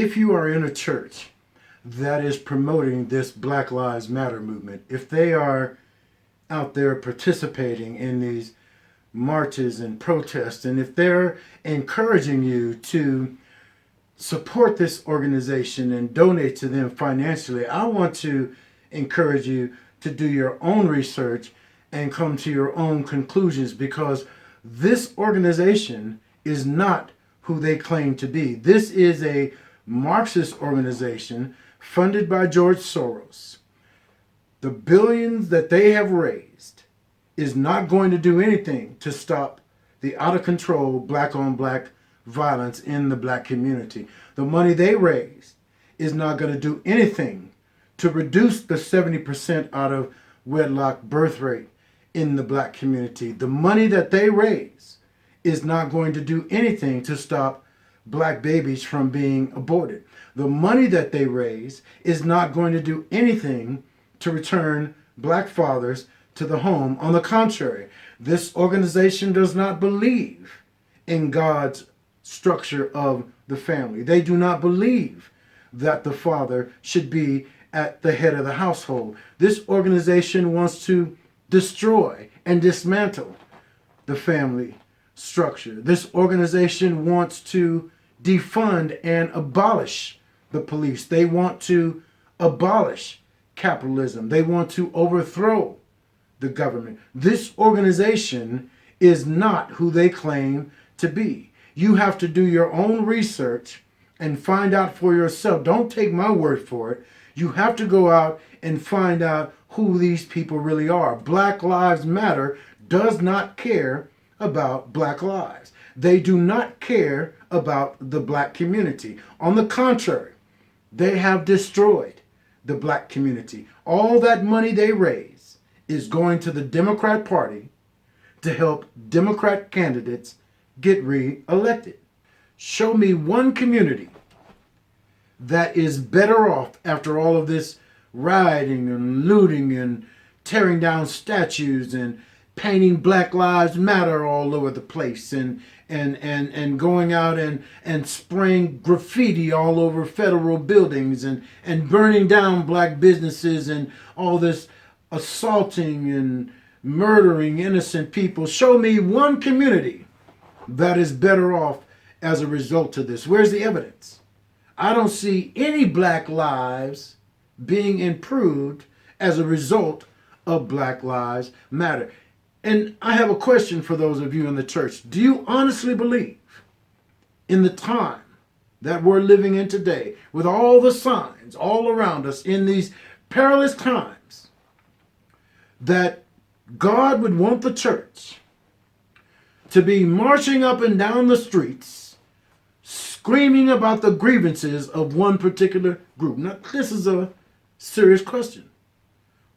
if you are in a church that is promoting this Black Lives Matter movement, if they are out there participating in these marches and protests, and if they're encouraging you to support this organization and donate to them financially, I want to encourage you to do your own research and come to your own conclusions, because this organization is not who they claim to be. This is a Marxist organization funded by George Soros. The billions that they have raised is not going to do anything to stop the out of control black on black violence in the black community. The money they raised is not going to do anything to reduce the 70% out of wedlock birth rate in the black community. The money that they raise is not going to do anything to stop black babies from being aborted. The money that they raise is not going to do anything to return black fathers to the home. On the contrary, this organization does not believe in God's structure of the family. They do not believe that the father should be at the head of the household. This organization wants to destroy and dismantle the family structure. This organization wants to defund and abolish the police. They want to abolish capitalism. They want to overthrow the government. This organization is not who they claim to be. You have to do your own research and find out for yourself. Don't take my word for it. You have to go out and find out who these people really are. Black Lives Matter does not care about black lives. They do not care about the black community. On the contrary, they have destroyed the black community. All that money they raise is going to the Democrat Party to help Democrat candidates get re-elected. Show me one community that is better off after all of this rioting and looting and tearing down statues and painting Black Lives Matter all over the place and going out and spraying graffiti all over federal buildings and burning down black businesses and all this assaulting and murdering innocent people. Show me one community that is better off as a result of this. Where's the evidence? I don't see any black lives being improved as a result of Black Lives Matter. And I have a question for those of you in the church. Do you honestly believe in the time that we're living in today, with all the signs all around us in these perilous times, that God would want the church to be marching up and down the streets, screaming about the grievances of one particular group? Now, this is a serious question.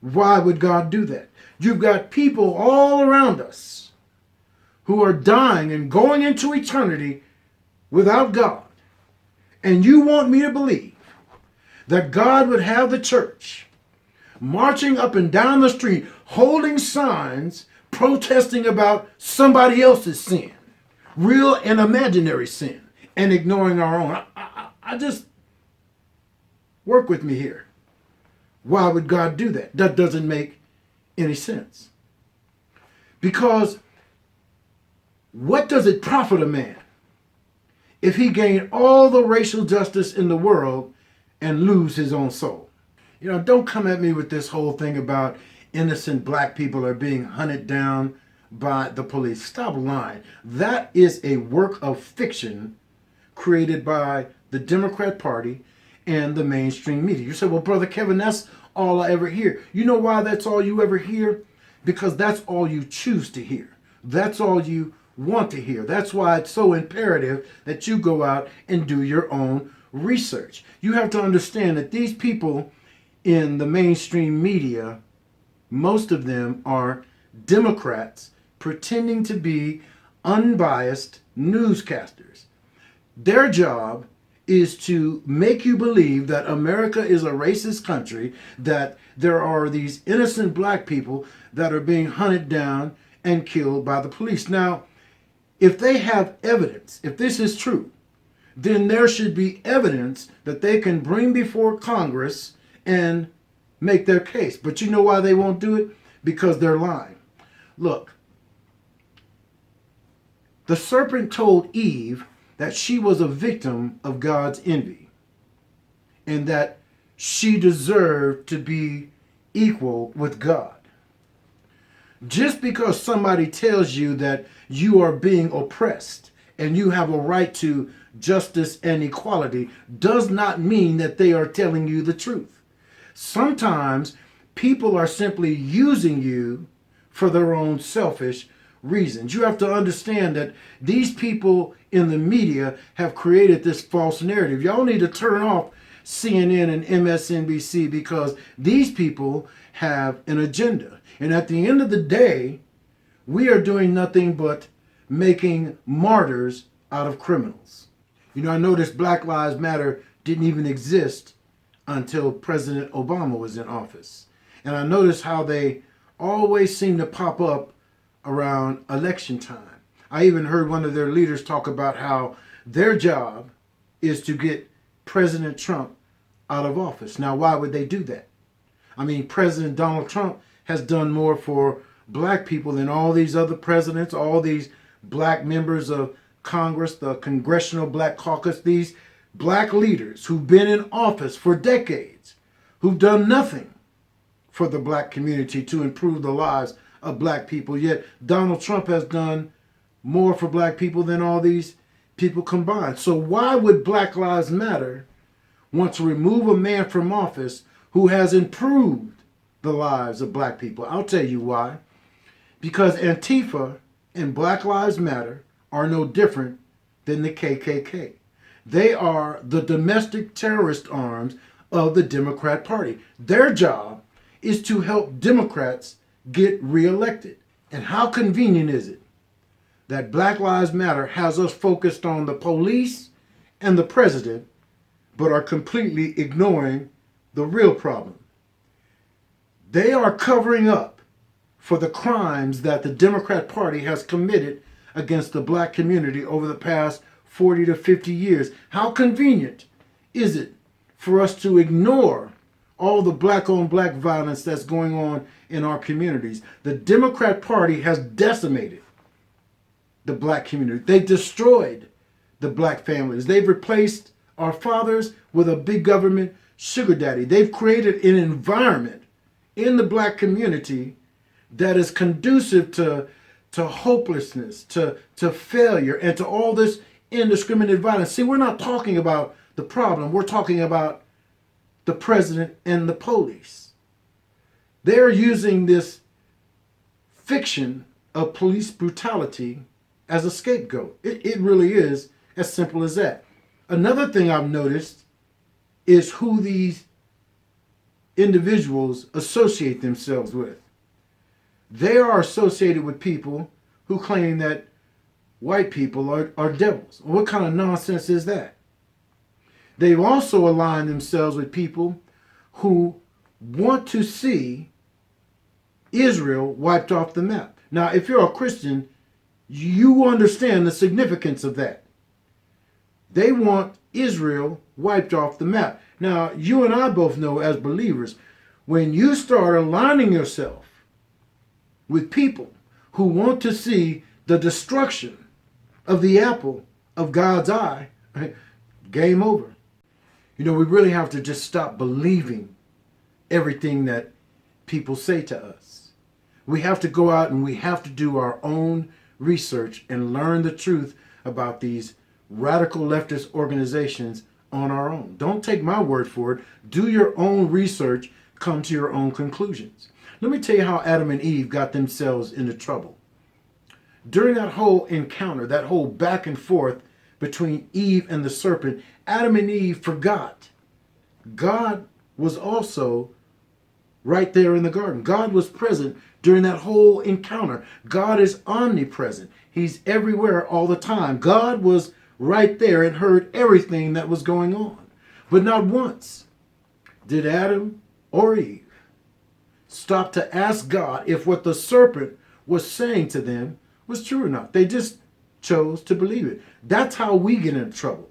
Why would God do that? You've got people all around us who are dying and going into eternity without God. And you want me to believe that God would have the church marching up and down the street, holding signs, protesting about somebody else's sin, real and imaginary sin, and ignoring our own? I just work with me here. Why would God do that? That doesn't make any sense. Because what does it profit a man if he gain all the racial justice in the world and lose his own soul? You know, don't come at me with this whole thing about innocent black people are being hunted down by the police. Stop lying. That is a work of fiction created by the Democrat Party and the mainstream media. You say, well, Brother Kevin, that's all I ever hear. You know why that's all you ever hear? Because that's all you choose to hear. That's all you want to hear. That's why it's so imperative that you go out and do your own research. You have to understand that these people in the mainstream media, most of them are Democrats pretending to be unbiased newscasters. Their job is to make you believe that America is a racist country, that there are these innocent black people that are being hunted down and killed by the police. Now, if they have evidence, if this is true, then there should be evidence that they can bring before Congress and make their case. But you know why they won't do it? Because they're lying. Look, the serpent told Eve that she was a victim of God's envy and that she deserved to be equal with God. Just because somebody tells you that you are being oppressed and you have a right to justice and equality does not mean that they are telling you the truth. Sometimes people are simply using you for their own selfish reasons. You have to understand that these people in the media have created this false narrative. Y'all need to turn off CNN and MSNBC because these people have an agenda. And at the end of the day, we are doing nothing but making martyrs out of criminals. You know, I noticed Black Lives Matter didn't even exist until President Obama was in office. And I noticed how they always seem to pop up around election time. I even heard one of their leaders talk about how their job is to get President Trump out of office. Now, why would they do that? I mean, President Donald Trump has done more for black people than all these other presidents, all these black members of Congress, the Congressional Black Caucus, these black leaders who've been in office for decades, who've done nothing for the black community to improve the lives of black people. Yet Donald Trump has done more for black people than all these people combined. So why would Black Lives Matter want to remove a man from office who has improved the lives of black people? I'll tell you why. Because Antifa and Black Lives Matter are no different than the KKK. They are the domestic terrorist arms of the Democrat Party. Their job is to help Democrats get reelected. And how convenient is it that Black Lives Matter has us focused on the police and the president, but are completely ignoring the real problem? They are covering up for the crimes that the Democrat Party has committed against the black community over the past 40 to 50 years. How convenient is it for us to ignore all the black on black violence that's going on in our communities? The Democrat Party has decimated the black community. They destroyed the black families. They've replaced our fathers with a big government sugar daddy. They've created an environment in the black community that is conducive to hopelessness, to failure, and to all this indiscriminate violence. See, we're not talking about the problem. We're talking about the president and the police. They're using this fiction of police brutality as a scapegoat. It really is as simple as that. Another thing I've noticed is who these individuals associate themselves with. They are associated with people who claim that white people are devils. What kind of nonsense is that? They've also aligned themselves with people who want to see Israel wiped off the map. Now, if you're a Christian, you understand the significance of that. They want Israel wiped off the map. Now, you and I both know as believers, when you start aligning yourself with people who want to see the destruction of the apple of God's eye, game over. You know, we really have to just stop believing everything that people say to us. We have to go out and we have to do our own research and learn the truth about these radical leftist organizations on our own. Don't take my word for it. Do your own research. Come to your own conclusions. Let me tell you how Adam and Eve got themselves into trouble. During that whole encounter, that whole back and forth between Eve and the serpent, Adam and Eve forgot God was also right there in the garden. God was present during that whole encounter. God is omnipresent. He's everywhere all the time. God was right there and heard everything that was going on. But not once did Adam or Eve stop to ask God if what the serpent was saying to them was true or not. They just chose to believe it. That's how we get into trouble.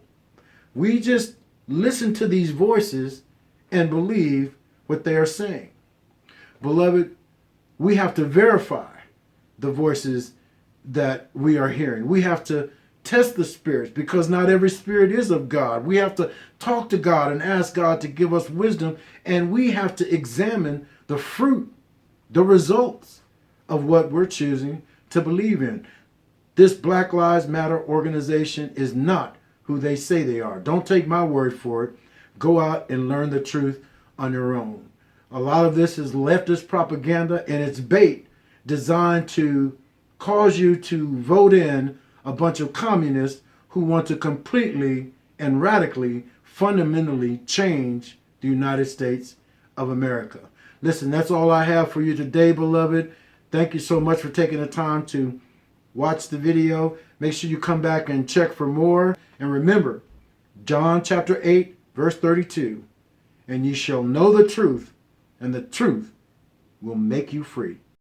We just listen to these voices and believe what they are saying. Beloved, we have to verify the voices that we are hearing. We have to test the spirits, because not every spirit is of God. We have to talk to God and ask God to give us wisdom, and we have to examine the fruit, the results of what we're choosing to believe in. This Black Lives Matter organization is not who they say they are. Don't take my word for it. Go out and learn the truth on your own. A lot of this is leftist propaganda, and it's bait designed to cause you to vote in a bunch of communists who want to completely and radically, fundamentally change the United States of America. Listen, that's all I have for you today, beloved. Thank you so much for taking the time to watch the video. Make sure you come back and check for more. And remember, John chapter 8, verse 32, and ye shall know the truth, and the truth will make you free.